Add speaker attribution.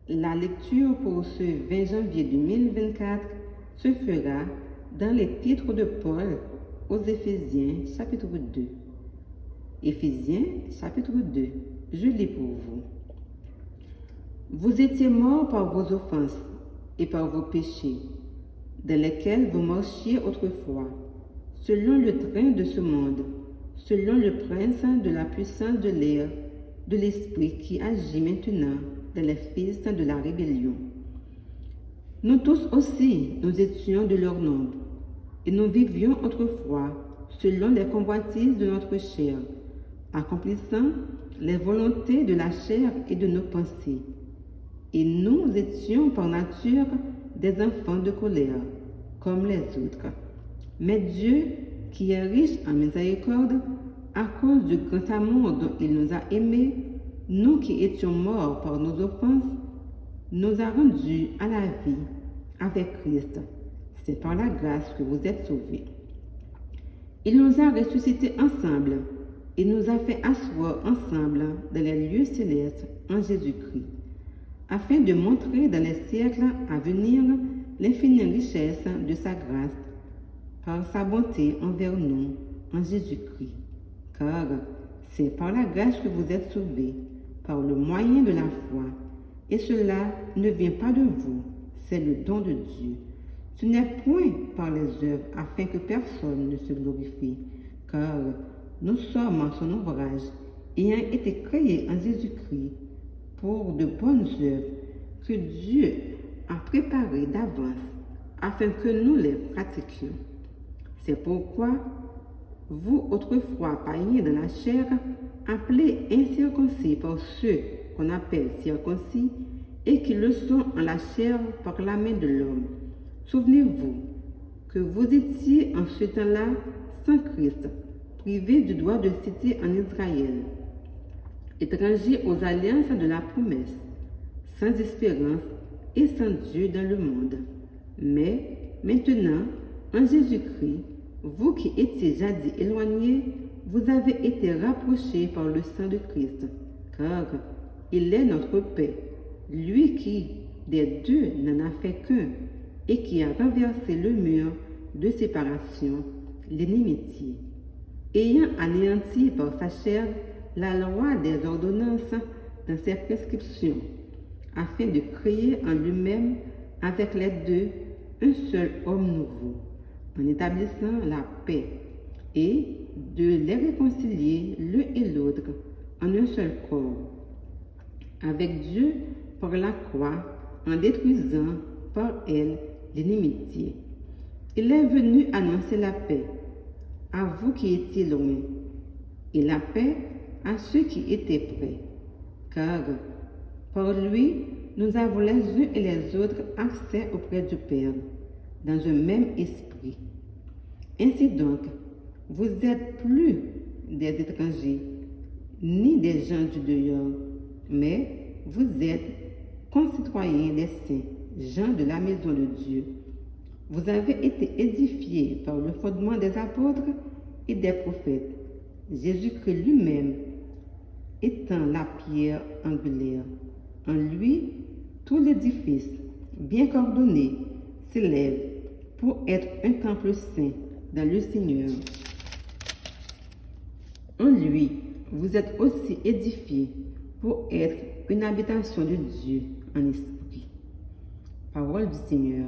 Speaker 1: La lecture pour ce 20 janvier 2024 se fera dans l'épître de Paul aux Éphésiens chapitre 2. Éphésiens chapitre 2, je lis pour vous. Vous étiez morts par vos offenses et par vos péchés, dans lesquels vous marchiez autrefois, selon le train de ce monde, selon le prince de la puissance de l'air, de l'esprit qui agit maintenant dans les fils de la rébellion. Nous tous aussi, nous étions de leur nombre, et nous vivions autrefois selon les convoitises de notre chair, accomplissant les volontés de la chair et de nos pensées. Et nous étions par nature des enfants de colère, comme les autres. Mais Dieu, qui est riche en miséricorde, à cause du grand amour dont il nous a aimés, nous qui étions morts par nos offenses, nous a rendus à la vie avec Christ. C'est par la grâce que vous êtes sauvés. Il nous a ressuscités ensemble et nous a fait asseoir ensemble dans les lieux célestes en Jésus-Christ, afin de montrer dans les siècles à venir l'infinie richesse de sa grâce par sa bonté envers nous en Jésus-Christ. Car c'est par la grâce que vous êtes sauvés, par le moyen de la foi, et cela ne vient pas de vous, c'est le don de Dieu. Ce n'est point par les œuvres afin que personne ne se glorifie, car nous sommes son ouvrage, ayant été créés en Jésus-Christ pour de bonnes œuvres que Dieu a préparées d'avance afin que nous les pratiquions. C'est pourquoi vous, autrefois païens dans la chair, appelés incirconcis par ceux qu'on appelle circoncis, et qui le sont en la chair par la main de l'homme. Souvenez-vous que vous étiez en ce temps-là sans Christ, privés du droit de cité en Israël, étrangers aux alliances de la promesse, sans espérance et sans Dieu dans le monde. Mais maintenant, en Jésus-Christ, vous qui étiez jadis éloignés, vous avez été rapprochés par le sang de Christ, car il est notre paix, lui qui, des deux, n'en a fait qu'un, et qui a renversé le mur de séparation, l'inimitié, ayant anéanti par sa chair la loi des ordonnances dans ses prescriptions, afin de créer en lui-même avec les deux un seul homme nouveau, en établissant la paix, et de les réconcilier l'un et l'autre en un seul corps, avec Dieu par la croix, en détruisant par elle l'inimitié. Il est venu annoncer la paix à vous qui étiez loin, et la paix à ceux qui étaient près, car par lui, nous avons les uns et les autres accès auprès du Père, dans un même esprit. Ainsi donc, vous n'êtes plus des étrangers, ni des gens du dehors, mais vous êtes concitoyens des saints, gens de la maison de Dieu. Vous avez été édifiés par le fondement des apôtres et des prophètes, Jésus-Christ lui-même étant la pierre angulaire. En lui, tout l'édifice, bien coordonné, s'élève pour être un temple saint dans le Seigneur. En lui, vous êtes aussi édifiés pour être une habitation de Dieu en esprit. Parole du Seigneur.